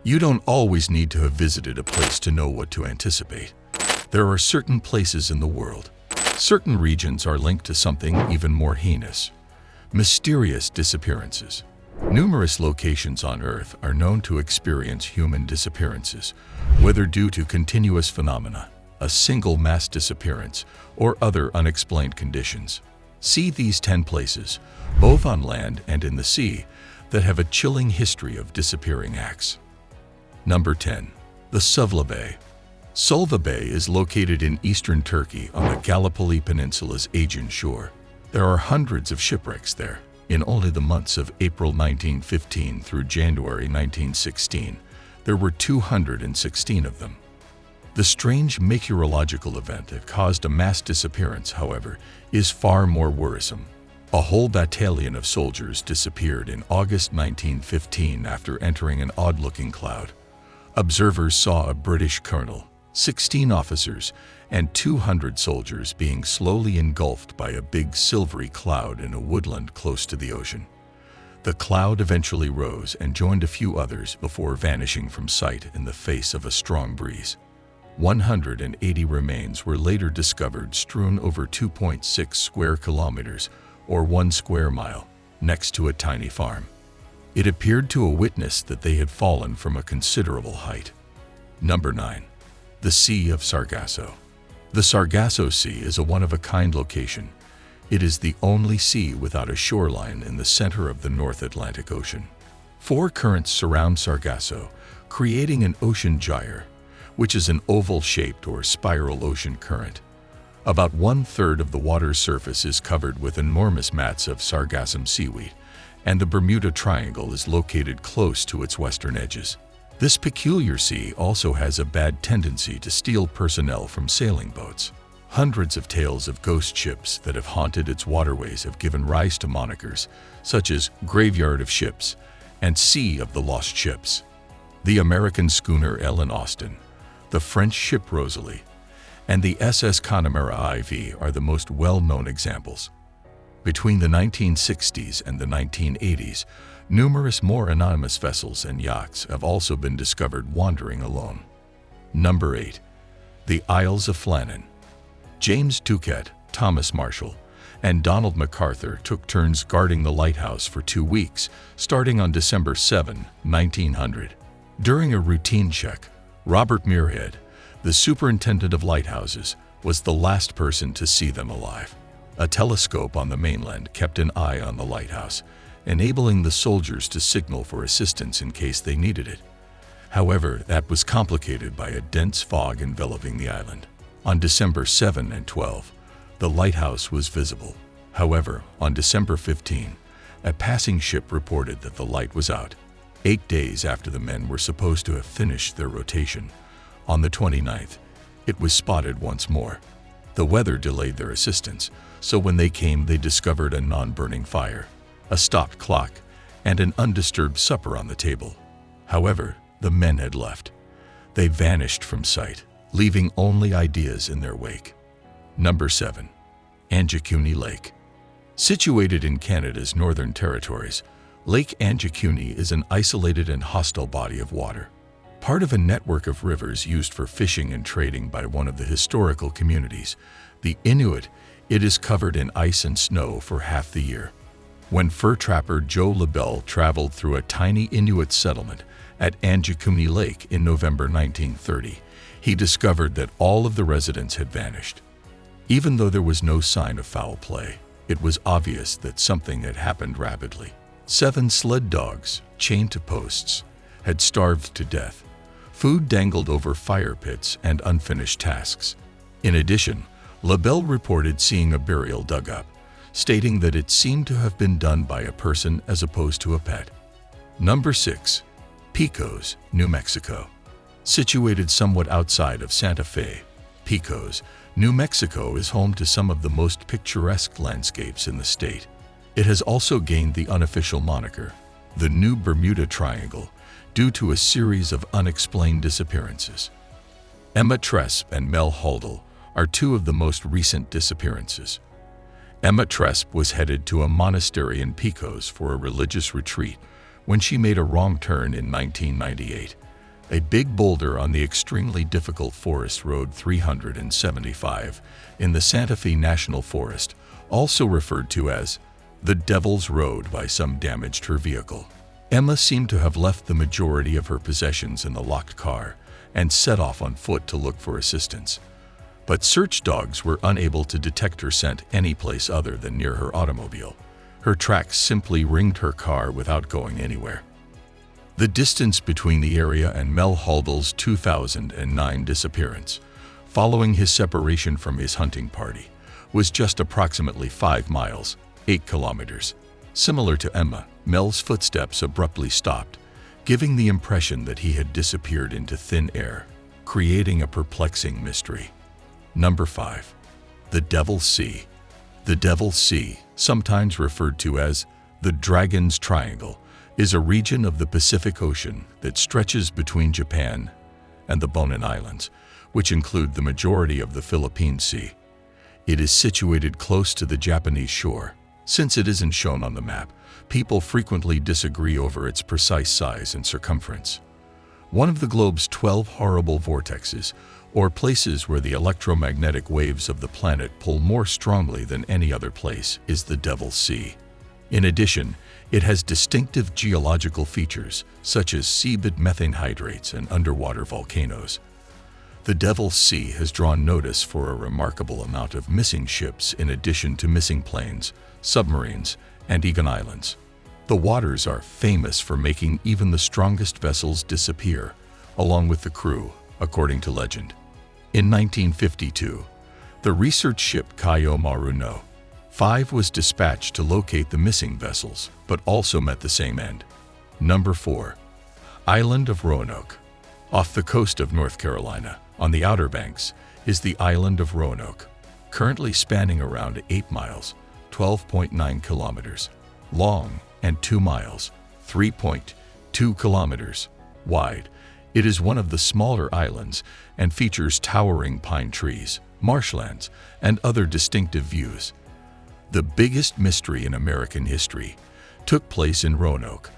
You don't always need to have visited a place to know what to anticipate. There are certain places in the world. Certain regions are linked to something even more heinous. Mysterious disappearances. Numerous locations on Earth are known to experience human disappearances, whether due to continuous phenomena, a single mass disappearance, or other unexplained conditions. See these 10 places, both on land and in the sea, that have a chilling history of disappearing acts. Number 10. The Sua Bay. Sua Bay is located in eastern Turkey on the Gallipoli Peninsula's Aegean shore. There are hundreds of shipwrecks there. In only the months of April 1915 through January 1916, there were 216 of them. The strange meteorological event that caused a mass disappearance, however, is far more worrisome. A whole battalion of soldiers disappeared in August 1915 after entering an odd-looking cloud. Observers saw a British colonel, 16 officers, and 200 soldiers being slowly engulfed by a big silvery cloud in a woodland close to the ocean. The cloud eventually rose and joined a few others before vanishing from sight in the face of a strong breeze. 180 remains were later discovered strewn over 2.6 square kilometers, or 1 square mile, next to a tiny farm. It appeared to a witness that they had fallen from a considerable height. Number 9. The Sea of Saraso. The Saraso Sea is a one-of-a-kind location. It is the only sea without a shoreline in the center of the North Atlantic Ocean. 4 currents surround Saraso, creating an ocean gyre, which is an oval-shaped or spiral ocean current. About 1/3 of the water's surface is covered with enormous mats of sargassum seaweed, and the Bermuda Triangle is located close to its western edges. This peculiar sea also has a bad tendency to steal personnel from sailing boats. Hundreds of tales of ghost ships that have haunted its waterways have given rise to monikers such as Graveyard of Ships and Sea of the Lost Ships. The American schooner Ellen Austin, the French ship Rosalie, and the SS Connemara IV are the most well-known examples. Between the 1960s and the 1980s, numerous more anonymous vessels and yachts have also been discovered wandering alone. Number 8. The Isles of Flannan. James Tuquette, Thomas Marshall, and Donald MacArthur took turns guarding the lighthouse for 2 weeks, starting on December 7, 1900. During a routine check, Robert Muirhead, the superintendent of lighthouses, was the last person to see them alive. A telescope on the mainland kept an eye on the lighthouse, enabling the soldiers to signal for assistance in case they needed it. However, that was complicated by a dense fog enveloping the island. On December 7 and 12, the lighthouse was visible. However, on December 15, a passing ship reported that the light was out. 8 days after the men were supposed to have finished their rotation, on the 29th, it was spotted once more. The weather delayed their assistance, so when they came they discovered a non-burning fire, a stopped clock, and an undisturbed supper on the table. However, the men had left. They vanished from sight, leaving only ideas in their wake. Number 7. Anjikuni Lake. Situated in Canada's Northern Territories, Lake Anjikuni is an isolated and hostile body of water. Part of a network of rivers used for fishing and trading by one of the historical communities, the Inuit, it is covered in ice and snow for half the year. When fur trapper Joe LaBelle traveled through a tiny Inuit settlement at Anjikuni Lake in November 1930, he discovered that all of the residents had vanished. Even though there was no sign of foul play, it was obvious that something had happened rapidly. 7 sled dogs, chained to posts, had starved to death. Food dangled over fire pits and unfinished tasks. In addition, LaBelle reported seeing a burial dug up, stating that it seemed to have been done by a person as opposed to a pet. Number 6. Picos, New Mexico. Situated somewhat outside of Santa Fe, Picos, New Mexico is home to some of the most picturesque landscapes in the state. It has also gained the unofficial moniker, the New Bermuda Triangle, due to a series of unexplained disappearances. Emma Tresp and Mel Huldel are 2 of the most recent disappearances. Emma Tresp was headed to a monastery in Picos for a religious retreat when she made a wrong turn in 1998. a big boulder on the extremely difficult Forest Road 375 in the Santa Fe National Forest, also referred to as the Devil's Road by some, damaged her vehicle. Emma seemed to have left the majority of her possessions in the locked car and set off on foot to look for assistance. But search dogs were unable to detect her scent any place other than near her automobile. Her tracks simply ringed her car without going anywhere. The distance between the area and Mel Halbel's 2009 disappearance, following his separation from his hunting party, was just approximately 5 miles, 8 kilometers. Similar to Emma, Mel's footsteps abruptly stopped, giving the impression that he had disappeared into thin air, creating a perplexing mystery. Number 5. The Devil's Sea. The Devil's Sea, sometimes referred to as the Dragon's Triangle, is a region of the Pacific Ocean that stretches between Japan and the Bonin Islands, which include the majority of the Philippine Sea. It is situated close to the Japanese shore. Since it isn't shown on the map, people frequently disagree over its precise size and circumference. One of the globe's 12 horrible vortexes, or places where the electromagnetic waves of the planet pull more strongly than any other place, is the Devil's Sea. In addition, it has distinctive geological features such as seabed methane hydrates and underwater volcanoes. The Devil's Sea has drawn notice for a remarkable amount of missing ships in addition to missing planes, submarines, and Egan Islands. The waters are famous for making even the strongest vessels disappear, along with the crew, according to legend. In 1952, the research ship Kayo Maru No. 5 was dispatched to locate the missing vessels, but also met the same end. Number 4. Island of Roanoke. Off the coast of North Carolina, on the Outer Banks, is the island of Roanoke, currently spanning around 8 miles, 12.9 kilometers, long and 2 miles, 3.2 kilometers, wide. It is one of the smaller islands and features towering pine trees, marshlands, and other distinctive views. The biggest mystery in American history took place in Roanoke,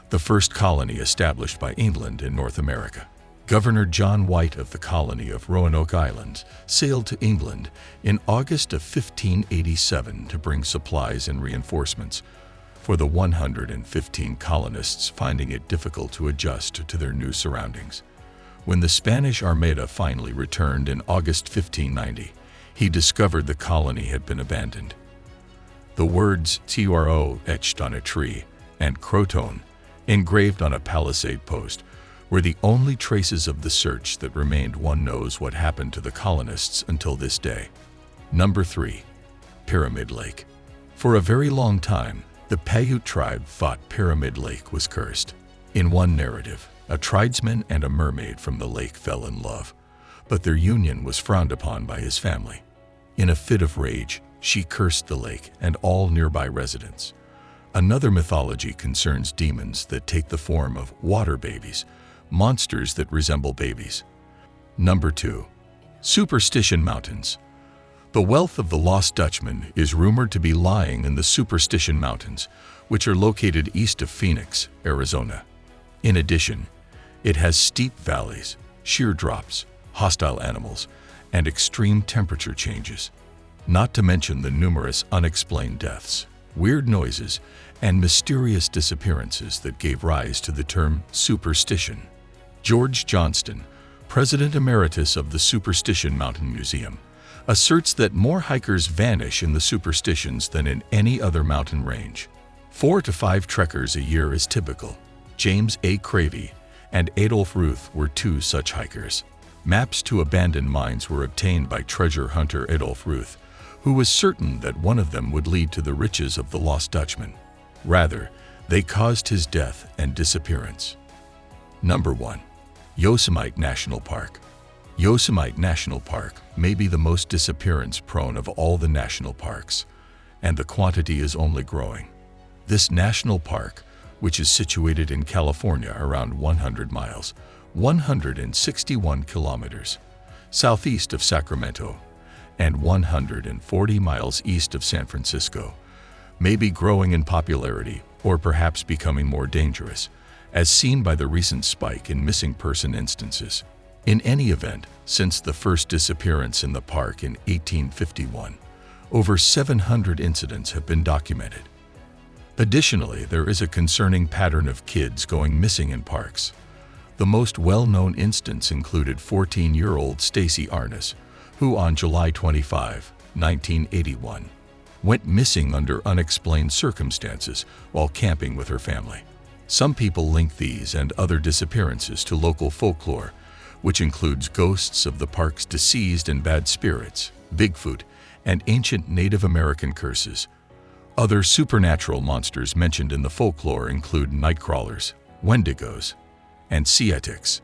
the first colony established by England in North America. Governor John White of the colony of Roanoke Island sailed to England in August of 1587 to bring supplies and reinforcements for the 115 colonists finding it difficult to adjust to their new surroundings. When the Spanish Armada finally returned in August 1590, he discovered the colony had been abandoned. The words "Tro" etched on a tree and "Croton" engraved on a palisade post were the only traces of the search that remained. One knows what happened to the colonists until this day. Number 3. Pyramid Lake. For a very long time, the Paiute tribe thought Pyramid Lake was cursed. In one narrative, a tribesman and a mermaid from the lake fell in love, but their union was frowned upon by his family. In a fit of rage, she cursed the lake and all nearby residents. Another mythology concerns demons that take the form of water babies, monsters that resemble babies. Number 2. Superstition Mountains. The wealth of the Lost Dutchman is rumored to be lying in the Superstition Mountains, which are located east of Phoenix, Arizona. In addition, it has steep valleys, sheer drops, hostile animals, and extreme temperature changes. Not to mention the numerous unexplained deaths, weird noises, and mysterious disappearances that gave rise to the term superstition. George Johnston, President Emeritus of the Superstition Mountain Museum, asserts that more hikers vanish in the Superstitions than in any other mountain range. 4 to 5 trekkers a year is typical. James A. Cravey and Adolf Ruth were 2 such hikers. Maps to abandoned mines were obtained by treasure hunter Adolf Ruth, who was certain that one of them would lead to the riches of the Lost Dutchman. Rather, they caused his death and disappearance. Number 1. Yosemite National Park. Yosemite National Park may be the most disappearance-prone of all the national parks, and the quantity is only growing. This national park, which is situated in California around 100 miles, 161 kilometers, southeast of Sacramento, and 140 miles east of San Francisco, may be growing in popularity or perhaps becoming more dangerous as seen by the recent spike in missing person instances. In any event, since the first disappearance in the park in 1851, over 700 incidents have been documented. Additionally, there is a concerning pattern of kids going missing in parks. The most well-known instance included 14-year-old Stacy Arness, who on July 25, 1981, went missing under unexplained circumstances while camping with her family. Some people link these and other disappearances to local folklore, which includes ghosts of the park's deceased and bad spirits, Bigfoot, and ancient Native American curses. Other supernatural monsters mentioned in the folklore include nightcrawlers, wendigos, and ceatics.